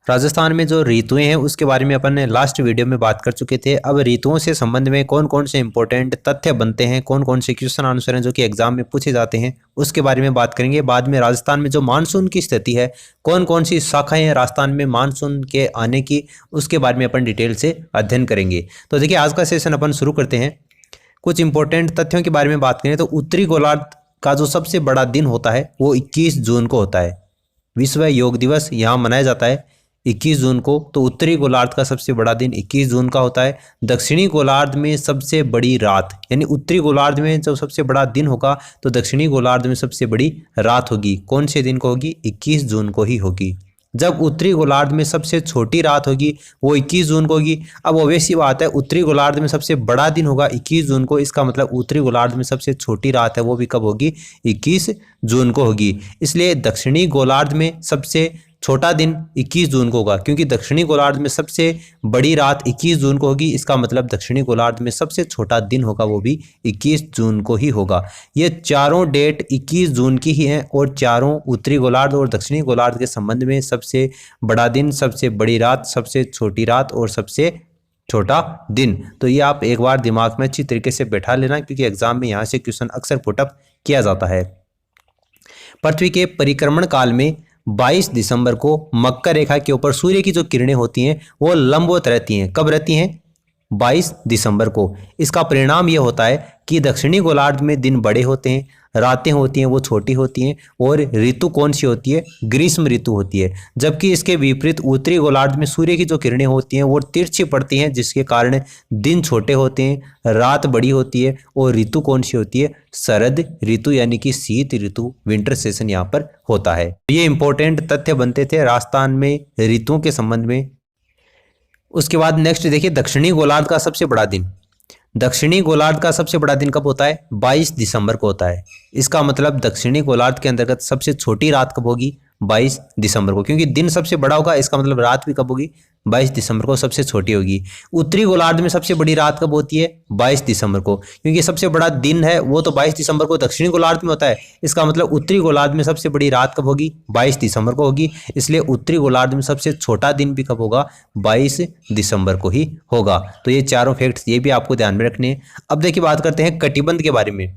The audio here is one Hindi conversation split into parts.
राजस्थान में जो ऋतुएं हैं उसके बारे में अपन ने लास्ट वीडियो में बात कर चुके थे। अब ऋतुओं से संबंध में कौन कौन से इंपॉर्टेंट तथ्य बनते हैं, कौन कौन से क्वेश्चन आंसर हैं जो कि एग्जाम में पूछे जाते हैं, उसके बारे में बात करेंगे। बाद में राजस्थान में जो मानसून की स्थिति है, कौन कौन सी शाखाएं हैं राजस्थान में मानसून के आने की, उसके बारे में अपन डिटेल से अध्ययन करेंगे। तो देखिए आज का सेशन अपन शुरू करते हैं। कुछ इंपॉर्टेंट तथ्यों के बारे में बात करें तो उत्तरी गोलार्ध का जो सबसे बड़ा दिन होता है वो 21 जून को होता है। विश्व योग दिवस यहाँ मनाया जाता है 21 जून को। तो उत्तरी गोलार्ध का सबसे बड़ा दिन 21 जून का होता है। दक्षिणी गोलार्ध में सबसे बड़ी रात, यानी उत्तरी गोलार्ध में जो सबसे बड़ा दिन होगा तो दक्षिणी गोलार्ध में सबसे बड़ी रात होगी। कौन से दिन को होगी? 21 जून को ही होगी। जब उत्तरी गोलार्ध में सबसे छोटी रात होगी वो 21 जून को होगी। अब ऑब्वियस बात है, उत्तरी गोलार्ध में सबसे बड़ा दिन होगा 21 जून को, इसका मतलब उत्तरी गोलार्ध में सबसे छोटी रात है वो भी कब होगी? 21 जून को होगी। इसलिए दक्षिणी गोलार्ध में सबसे छोटा दिन 21 जून को होगा, क्योंकि दक्षिणी गोलार्ध में सबसे बड़ी रात 21 जून को होगी। इसका मतलब दक्षिणी गोलार्ध में सबसे छोटा दिन होगा वो भी 21 जून को ही होगा। ये चारों डेट 21 जून की ही हैं और चारों उत्तरी गोलार्ध और दक्षिणी गोलार्ध के संबंध में सबसे बड़ा दिन, सबसे बड़ी रात, सबसे छोटी रात और सबसे छोटा दिन। तो ये आप एक बार दिमाग में अच्छी तरीके से बैठा लेना, क्योंकि एग्जाम में यहाँ से क्वेश्चन अक्सर पुटअप किया जाता है। पृथ्वी के परिक्रमण काल में 22 दिसंबर को मकर रेखा के ऊपर सूर्य की जो किरणें होती हैं वो लंबवत रहती हैं। कब रहती हैं? 22 दिसंबर को। इसका परिणाम यह होता है कि दक्षिणी गोलार्ध में दिन बड़े होते हैं, रातें होती हैं वो छोटी होती हैं, और ऋतु कौन सी होती है? ग्रीष्म ऋतु होती है। जबकि इसके विपरीत उत्तरी गोलार्ध में सूर्य की जो किरणें होती हैं वो तिरछी पड़ती हैं, जिसके कारण दिन छोटे होते हैं, रात बड़ी होती है, और ऋतु कौन सी होती है? शरद ऋतु, यानी कि शीत ऋतु, विंटर सेशन यहाँ पर होता है। ये इंपॉर्टेंट तथ्य बनते थे राजस्थान में ऋतुओं के संबंध में। उसके बाद नेक्स्ट देखिए, दक्षिणी गोलार्ध का सबसे बड़ा दिन। दक्षिणी गोलार्ध का सबसे बड़ा दिन कब होता है? 22 दिसंबर को होता है। इसका मतलब दक्षिणी गोलार्ध के अंतर्गत सबसे छोटी रात कब होगी? 22 दिसंबर को, क्योंकि दिन सबसे बड़ा होगा, इसका मतलब रात भी कब होगी? 22 दिसंबर को सबसे छोटी होगी। उत्तरी गोलार्ध में सबसे बड़ी रात कब होती है? 22 दिसंबर को, क्योंकि सबसे बड़ा दिन है वो तो 22 दिसंबर को दक्षिणी गोलार्ध में होता है। इसका मतलब उत्तरी गोलार्ध में सबसे बड़ी रात कब होगी? 22 दिसंबर को होगी। इसलिए उत्तरी गोलार्ध में सबसे छोटा दिन भी कब होगा? 22 दिसंबर को ही होगा। तो ये चारों फैक्ट्स ये भी आपको ध्यान में रखने हैं। अब देखिए बात करते हैं कटिबंध के बारे में।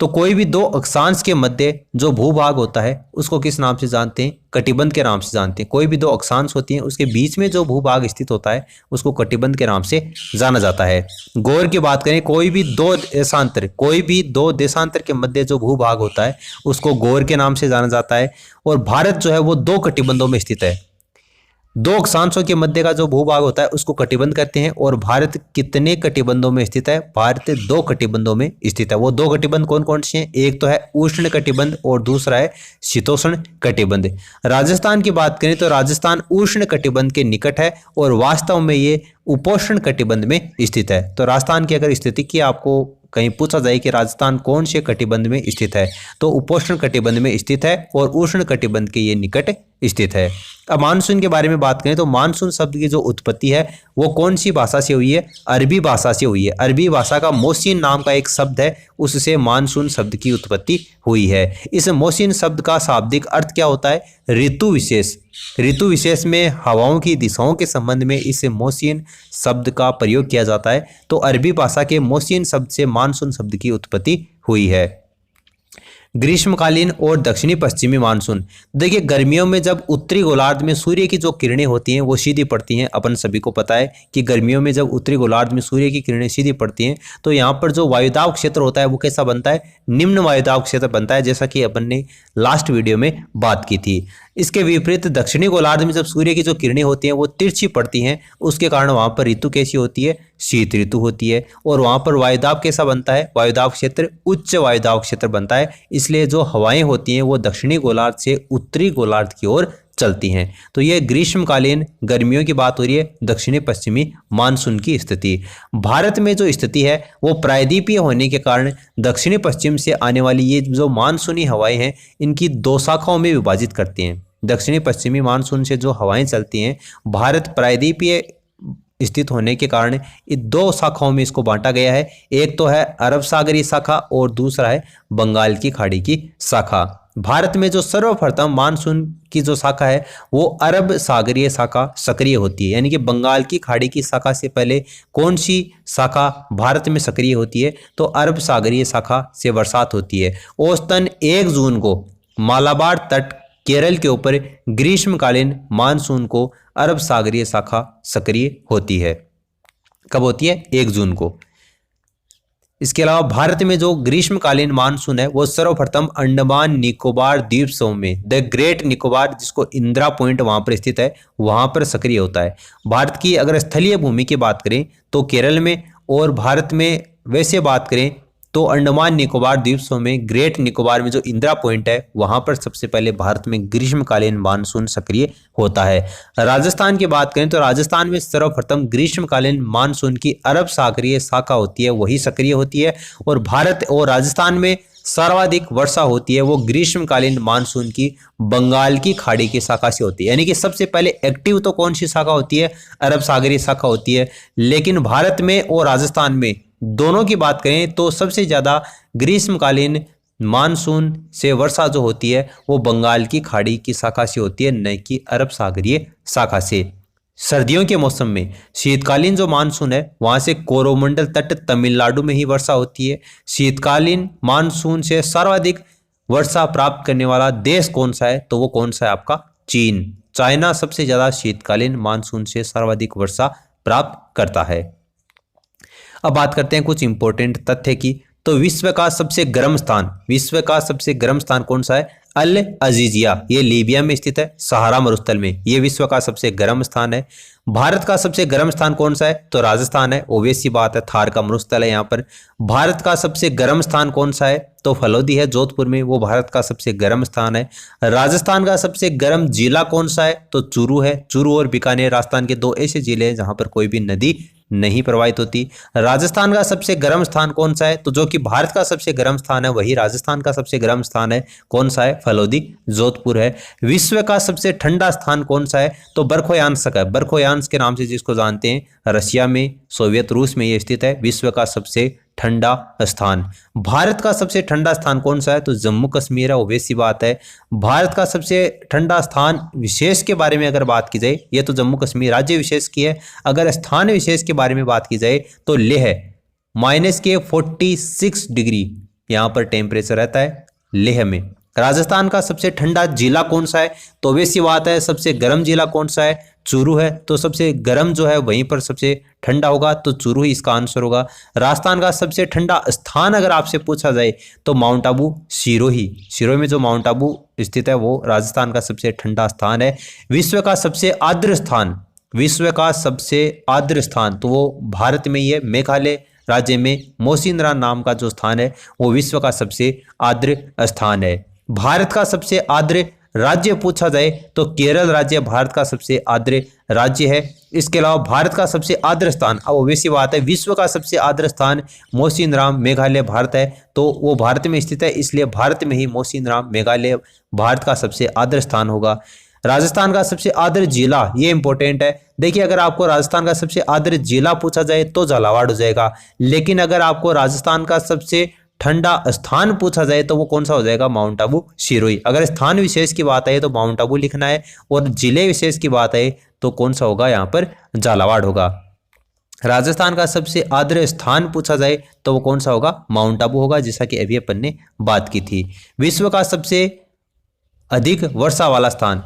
तो कोई भी दो अक्षांश के मध्य जो भूभाग होता है उसको किस नाम से जानते हैं? कटिबंध के नाम से जानते हैं। कोई भी दो अक्षांश होती हैं उसके बीच में जो भूभाग स्थित होता है उसको कटिबंध के नाम से जाना जाता है। गौर की बात करें, कोई भी दो देशांतर के मध्य जो भूभाग होता है उसको गौर के नाम से जाना जाता है। और भारत जो है वो दो कटिबंधों में स्थित है। दो अक्षांशों के मध्य का जो भूभाग होता है उसको कटिबंध कहते हैं। और भारत कितने कटिबंधों में स्थित है? भारत 2 कटिबंधों में स्थित है। वो 2 कटिबंध कौन कौन से हैं? एक तो है उष्ण कटिबंध और दूसरा है शीतोष्ण कटिबंध। राजस्थान की बात करें तो राजस्थान उष्ण कटिबंध के निकट है और वास्तव में ये उपोष्ण कटिबंध में स्थित है। तो राजस्थान की अगर स्थिति की आपको कहीं पूछा जाए कि राजस्थान कौन से कटिबंध में स्थित है, तो उपोष्ण कटिबंध में स्थित है और उष्ण कटिबंध के ये निकट स्थित है। अब मानसून के बारे में बात करें तो मानसून शब्द की जो उत्पत्ति है वो कौन सी भाषा से हुई है? अरबी भाषा से हुई है। अरबी भाषा का मोहसिन नाम का एक शब्द है, उससे मानसून शब्द की उत्पत्ति हुई है। इस मोहसिन शब्द का शाब्दिक अर्थ क्या होता है? ऋतु विशेष। ऋतु विशेष में हवाओं की दिशाओं के संबंध में इस मोहसिन शब्द का प्रयोग किया जाता है। तो अरबी भाषा के मोहसिन शब्द से मानसून शब्द की उत्पत्ति हुई है। ग्रीष्मकालीन और दक्षिणी पश्चिमी मानसून। देखिए गर्मियों में जब उत्तरी गोलार्ध में सूर्य की जो किरणें होती हैं वो सीधी पड़ती हैं। अपन सभी को पता है कि गर्मियों में जब उत्तरी गोलार्ध में सूर्य की किरणें सीधी पड़ती हैं तो यहाँ पर जो वायुदाब क्षेत्र होता है वो कैसा बनता है? निम्न वायुदाब क्षेत्र बनता है, जैसा कि अपन ने लास्ट वीडियो में बात की थी। इसके विपरीत दक्षिणी गोलार्ध में जब सूर्य की जो किरणें होती हैं वो तिरछी पड़ती हैं, उसके कारण वहाँ पर ऋतु कैसी होती है? शीत ऋतु होती है। और वहाँ पर वायुदाब कैसा बनता है? वायुदाब क्षेत्र उच्च वायुदाब क्षेत्र बनता है। इसलिए जो हवाएं होती हैं वो दक्षिणी गोलार्ध से उत्तरी गोलार्ध की ओर चलती हैं। तो ये ग्रीष्मकालीन गर्मियों की बात हो रही है, दक्षिणी पश्चिमी मानसून की स्थिति। भारत में जो स्थिति है वो प्रायद्वीपीय होने के कारण दक्षिणी पश्चिम से आने वाली ये जो मानसूनी हवाएं हैं इनकी 2 शाखाओं में विभाजित करती हैं। दक्षिणी पश्चिमी मानसून से जो हवाएं चलती हैं, भारत प्रायद्वीपीय स्थित होने के कारण इन 2 शाखाओं में इसको बांटा गया है। एक तो है अरब सागरीय शाखा और दूसरा है बंगाल की खाड़ी की शाखा। भारत में जो सर्वप्रथम मानसून की जो शाखा है वो अरब सागरीय शाखा सक्रिय होती है, यानी कि बंगाल की खाड़ी की शाखा से पहले कौन सी शाखा भारत में सक्रिय होती है, तो अरब सागरीय शाखा से बरसात होती है। औसतन 1 जून को मालाबार तट केरल के ऊपर ग्रीष्मकालीन मानसून को अरब सागरीय शाखा सक्रिय होती है। कब होती है? 1 जून को। इसके अलावा भारत में जो ग्रीष्मकालीन मानसून है वो सर्वप्रथम अंडमान निकोबार द्वीप समूह में, द ग्रेट निकोबार, जिसको इंदिरा पॉइंट वहां पर स्थित है, वहां पर सक्रिय होता है। भारत की अगर स्थलीय भूमि की बात करें तो केरल में, और भारत में वैसे बात करें तो अंडमान निकोबार द्वीप समूह में ग्रेट निकोबार में जो इंदिरा पॉइंट है वहां पर सबसे पहले भारत में ग्रीष्मकालीन मानसून सक्रिय होता है। राजस्थान की बात करें तो राजस्थान में सर्वप्रथम ग्रीष्मकालीन मानसून की अरब सागरीय शाखा होती है, वही सक्रिय होती है। और भारत और राजस्थान में सर्वाधिक वर्षा होती है वो ग्रीष्मकालीन मानसून की बंगाल की खाड़ी की शाखा से होती है, यानी कि सबसे पहले एक्टिव तो कौन सी शाखा होती है? अरब सागरीय शाखा होती है। लेकिन भारत में और राजस्थान में दोनों की बात करें तो सबसे ज्यादा ग्रीष्मकालीन मानसून से वर्षा जो होती है वो बंगाल की खाड़ी की शाखा से होती है, न कि अरब सागरीय शाखा से। सर्दियों के मौसम में शीतकालीन जो मानसून है वहां से कोरोमंडल तट तमिलनाडु में ही वर्षा होती है। शीतकालीन मानसून से सर्वाधिक वर्षा प्राप्त करने वाला देश कौन सा है? तो वो कौन सा है? आपका चीन। चाइना सबसे ज्यादा शीतकालीन मानसून से सर्वाधिक वर्षा प्राप्त करता है। अब बात करते हैं कुछ इंपॉर्टेंट तथ्य की। तो विश्व का सबसे गर्म स्थान कौन सा है? अल अजीजिया, ये लीबिया में स्थित है, सहारा मरुस्थल में। ये विश्व का सबसे गर्म स्थान है। भारत का सबसे गर्म स्थान कौन सा है? तो राजस्थान है, ओबवियस सी बात है, थार का मरुस्थल है यहाँ पर। भारत का सबसे गर्म स्थान कौन सा है? तो फलोदी है जोधपुर में, वो भारत का सबसे गर्म स्थान है। राजस्थान का सबसे गर्म जिला कौन सा है? तो चूरू है। चूरू और बीकानेर राजस्थान के 2 ऐसे जिले हैं जहां पर कोई भी नदी नहीं प्रवाहित होती। राजस्थान का सबसे गर्म स्थान कौन सा है? तो जो कि भारत का सबसे गर्म स्थान है वही राजस्थान का सबसे गर्म स्थान है। कौन सा है? फलोदी, जोधपुर है। विश्व का सबसे ठंडा स्थान कौन सा है? तो बर्खोयांस्क है। बर्खोयांस्क के नाम से जिसको जानते हैं, रशिया में, सोवियत रूस में ये स्थित है, विश्व का सबसे ठंडा स्थान। भारत का सबसे ठंडा स्थान कौन सा है? तो जम्मू कश्मीर है, ओबवियस सी बात है। भारत का सबसे ठंडा स्थान विशेष के बारे में अगर बात की जाए, ये तो जम्मू कश्मीर राज्य विशेष की है। अगर स्थान विशेष के बारे में बात की जाए तो लेह है, -46 डिग्री यहाँ पर टेम्परेचर रहता है लेह में। राजस्थान का सबसे ठंडा जिला कौन सा है? तो वैसी बात है, सबसे गर्म जिला कौन सा है? चूरू है। तो सबसे गर्म जो है वहीं पर सबसे ठंडा होगा, तो चूरू ही इसका आंसर होगा। राजस्थान का सबसे ठंडा स्थान अगर आपसे पूछा जाए तो माउंट आबू, सिरोही में जो माउंट आबू स्थित है वो राजस्थान का सबसे ठंडा स्थान है। विश्व का सबसे आर्द्र स्थान तो वो भारत में ही है, मेघालय राज्य में मौसिनराम नाम का जो स्थान है वो विश्व का सबसे आर्द्र स्थान है। भारत का सबसे आर्द्र राज्य पूछा जाए तो केरल राज्य भारत का सबसे आर्द्र राज्य है। इसके अलावा भारत का सबसे आर्द्र स्थान, अब वैसी बात है, विश्व का सबसे आर्द्र स्थान मौसिनराम मेघालय भारत है, तो वो भारत में स्थित है, इसलिए भारत में ही मौसिनराम मेघालय भारत का सबसे आर्द्र स्थान होगा। राजस्थान का सबसे आर्द्र जिला, ये इंपॉर्टेंट है। देखिए, अगर आपको राजस्थान का सबसे आर्द्र जिला पूछा जाए तो झालावाड़ हो जाएगा, लेकिन अगर आपको राजस्थान का सबसे ठंडा स्थान पूछा जाए तो वो कौन सा हो जाएगा? माउंट आबू, सिरोही। अगर स्थान विशेष की बात है तो माउंट आबू लिखना है, और जिले विशेष की बात है तो कौन सा होगा? यहाँ पर झालावाड़ होगा। राजस्थान का सबसे आर्द्र स्थान पूछा जाए तो वो कौन सा होगा? माउंट आबू होगा, जैसा कि अभी अपन ने बात की थी। विश्व का सबसे अधिक वर्षा वाला स्थान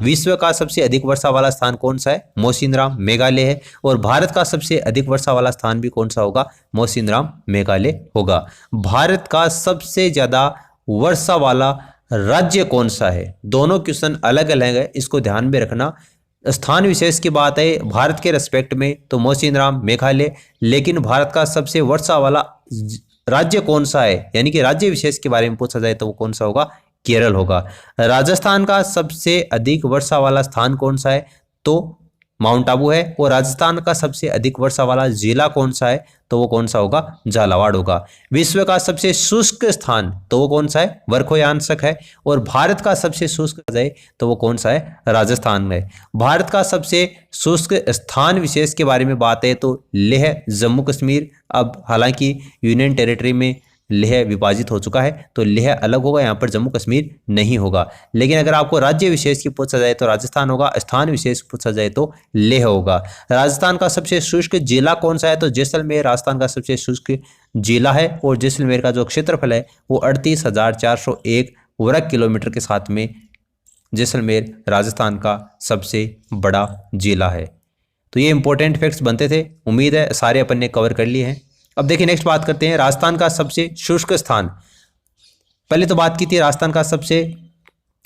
कौन सा है? मौसिनराम मेघालय है। और भारत का सबसे अधिक वर्षा वाला स्थान भी कौन सा होगा? मौसिनराम मेघालय होगा। भारत का सबसे ज्यादा वर्षा वाला राज्य कौन सा है? दोनों क्वेश्चन अलग अलग है, इसको ध्यान में रखना। स्थान विशेष की बात है भारत के रेस्पेक्ट में तो मौसिनराम मेघालय, लेकिन भारत का सबसे वर्षा वाला राज्य कौन सा है, यानी कि राज्य विशेष के बारे में पूछा जाए तो वो कौन सा होगा? केरल होगा। राजस्थान का सबसे अधिक वर्षा वाला स्थान कौन सा है? तो माउंट आबू है। और राजस्थान का सबसे अधिक वर्षा वाला जिला कौन सा है? तो वो कौन सा होगा? झालावाड़ होगा। विश्व का सबसे शुष्क स्थान तो वो कौन सा है? बर्खोयांस्क है। और भारत का सबसे शुष्क जाए तो वो कौन सा है? राजस्थान में। भारत का सबसे शुष्क स्थान विशेष के बारे में बात है तो लेह, जम्मू कश्मीर। अब हालांकि यूनियन टेरिटरी में लेह विभाजित हो चुका है, तो लेह अलग होगा, यहाँ पर जम्मू कश्मीर नहीं होगा। लेकिन अगर आपको राज्य विशेष की पूछा जाए तो राजस्थान होगा, स्थान विशेष पूछा जाए तो लेह होगा। राजस्थान का सबसे शुष्क जिला कौन सा है, तो जैसलमेर राजस्थान का सबसे शुष्क जिला है, और जैसलमेर का जो क्षेत्रफल है वो 38,401 वर्ग किलोमीटर के साथ में जैसलमेर राजस्थान का सबसे बड़ा जिला है। तो ये इंपॉर्टेंट फैक्ट्स बनते थे, उम्मीद है सारे अपन ने कवर कर लिए हैं। अब देखिए नेक्स्ट बात करते हैं राजस्थान का सबसे शुष्क स्थान। पहले तो बात की थी राजस्थान का सबसे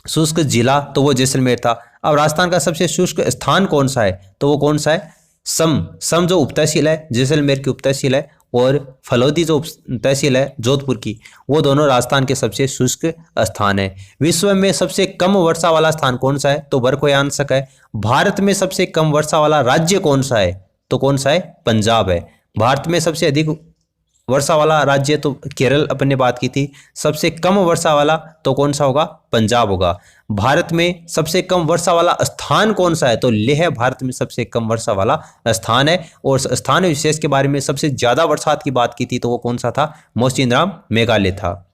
शुष्क जिला, तो वो जैसलमेर था। अब राजस्थान का सबसे शुष्क स्थान कौन सा है, तो वो कौन सा है, सम जो उप तहसील है, जैसलमेर की उप तहसील है, और फलौदी जो तहसील है जोधपुर की, वो दोनों राजस्थान के सबसे शुष्क स्थान है। विश्व में सबसे कम वर्षा वाला स्थान कौन सा है, तो कोई आंसर है। भारत में सबसे कम वर्षा वाला राज्य कौन सा है, तो कौन सा है, पंजाब है। भारत में सबसे अधिक वर्षा वाला राज्य तो केरल अपन ने बात की थी, सबसे कम वर्षा वाला तो कौन सा होगा, पंजाब होगा। भारत में सबसे कम वर्षा वाला स्थान कौन सा है, तो लेह भारत में सबसे कम वर्षा वाला स्थान है। और स्थान विशेष के बारे में सबसे ज्यादा बरसात की बात की थी तो वो कौन सा था, मौसिनराम मेघालय था।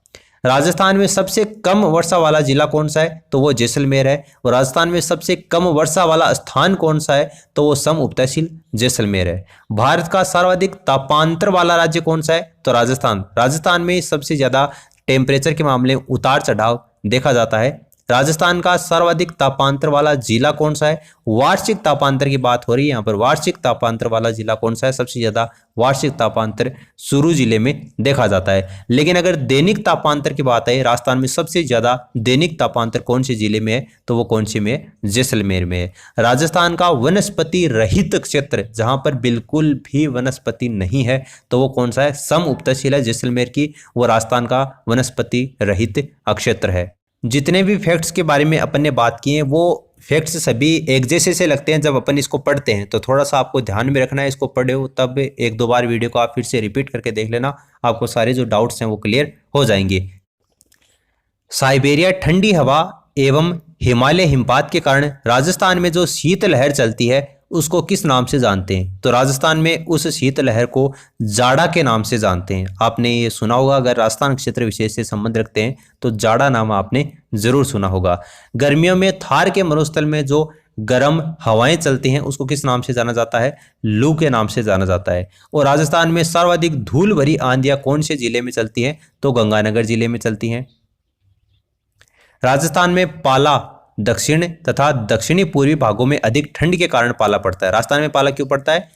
राजस्थान में सबसे कम वर्षा वाला जिला कौन सा है, तो वो जैसलमेर है। और राजस्थान में सबसे कम वर्षा वाला स्थान कौन सा है, तो वो सम उप तहसील जैसलमेर है। भारत का सर्वाधिक तापांतर वाला राज्य कौन सा है, तो राजस्थान में सबसे ज्यादा टेम्परेचर के मामले में उतार चढ़ाव देखा जाता है। राजस्थान का सर्वाधिक तापांतर वाला जिला कौन सा है, वार्षिक तापांतर की बात हो रही है यहाँ पर, वार्षिक तापांतर वाला जिला कौन सा है, सबसे ज्यादा वार्षिक तापांतर चूरू जिले में देखा जाता है। लेकिन अगर दैनिक तापांतर की बात है, राजस्थान में सबसे ज्यादा दैनिक तापांतर कौन से जिले में है, तो वो कौन से में है, जैसलमेर में है। राजस्थान का वनस्पति रहित क्षेत्र जहां पर बिल्कुल भी वनस्पति नहीं है, तो वो कौन सा है, सम उप तहसील है जैसलमेर की, वो राजस्थान का वनस्पति रहित क्षेत्र है। जितने भी फैक्ट्स के बारे में अपन ने बात की है वो फैक्ट्स सभी एक जैसे से लगते हैं जब अपन इसको पढ़ते हैं, तो थोड़ा सा आपको ध्यान में रखना है। इसको पढ़े हो तब एक दो बार वीडियो को आप फिर से रिपीट करके देख लेना, आपको सारे जो डाउट्स हैं वो क्लियर हो जाएंगे। साइबेरिया ठंडी हवा एवं हिमालय हिमपात के कारण राजस्थान में जो शीतलहर चलती है उसको किस नाम से जानते हैं, तो राजस्थान में उस शीतलहर को जाड़ा के नाम से जानते हैं। आपने ये सुना होगा, अगर राजस्थान क्षेत्र विशेष से संबंध रखते हैं तो जाड़ा नाम आपने जरूर सुना होगा। गर्मियों में थार के मरुस्थल में जो गर्म हवाएं चलती हैं उसको किस नाम से जाना जाता है, लू के नाम से जाना जाता है। और राजस्थान में सर्वाधिक धूल भरी आंधियां कौन से जिले में चलती हैं, तो गंगानगर जिले में चलती हैं। राजस्थान में पाला दक्षिण तथा दक्षिणी पूर्वी भागों में अधिक ठंड के कारण पाला पड़ता है। राजस्थान में पाला क्यों पड़ता है,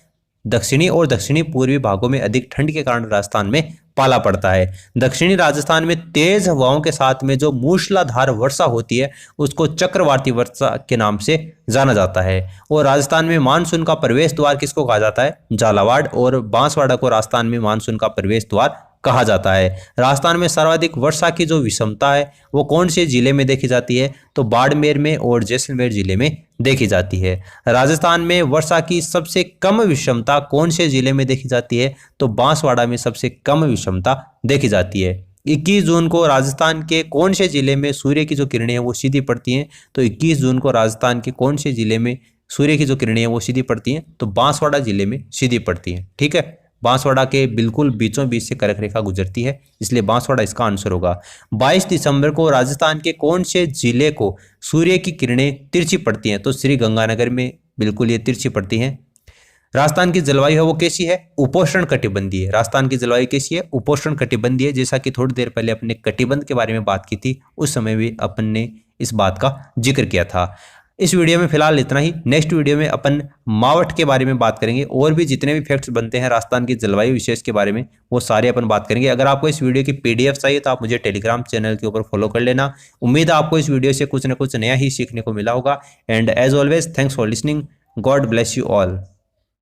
दक्षिणी और दक्षिणी पूर्वी भागों में अधिक ठंड के कारण राजस्थान में पाला पड़ता है। दक्षिणी राजस्थान में तेज हवाओं के साथ में जो मूसलाधार वर्षा होती है उसको चक्रवाती वर्षा के नाम से जाना जाता है। और राजस्थान में मानसून का प्रवेश द्वार किसको कहा जाता है, झालावाड़ और बांसवाड़ा को राजस्थान में मानसून का प्रवेश द्वार कहा जाता है। राजस्थान में सर्वाधिक वर्षा की जो विषमता है वो कौन से जिले में देखी जाती है, तो बाड़मेर में और जैसलमेर जिले में देखी जाती है। राजस्थान में वर्षा की सबसे कम विषमता कौन से जिले में देखी जाती है, तो बांसवाड़ा में सबसे कम विषमता देखी जाती है। 21 जून को राजस्थान के कौन से जिले में सूर्य की जो किरणें हैं वो सीधी पड़ती हैं, तो 21 जून को राजस्थान के कौन से जिले में सूर्य की जो किरणें हैं वो सीधी पड़ती हैं, तो बांसवाड़ा जिले में सीधी पड़ती हैं। ठीक है, बांसवाड़ा के बिल्कुल बीचों बीच से कर्क रेखा गुजरती है, इसलिए बांसवाड़ा इसका आंसर होगा। 22 दिसंबर को राजस्थान के कौन से जिले को सूर्य की किरणें तिरछी पड़ती हैं, तो श्री गंगानगर में बिल्कुल ये तिरछी पड़ती हैं। राजस्थान की जलवायु है वो कैसी है, उपोष्ण कटिबंधीय। राजस्थान की जलवायु कैसी है, उपोष्ण कटिबंधीय। जैसा कि थोड़ी देर पहले अपने कटिबंध के बारे में बात की थी, उस समय भी अपन ने इस बात का जिक्र किया था। इस वीडियो में फिलहाल इतना ही। नेक्स्ट वीडियो में अपन मावठ के बारे में बात करेंगे, और भी जितने भी फैक्ट्स बनते हैं राजस्थान की जलवायु विशेष के बारे में वो सारे अपन बात करेंगे। अगर आपको इस वीडियो की PDF चाहिए तो आप मुझे टेलीग्राम चैनल के ऊपर फॉलो कर लेना। उम्मीद है आपको इस वीडियो से कुछ न कुछ नया ही सीखने को मिला होगा। And as always thanks for listening, God bless you all.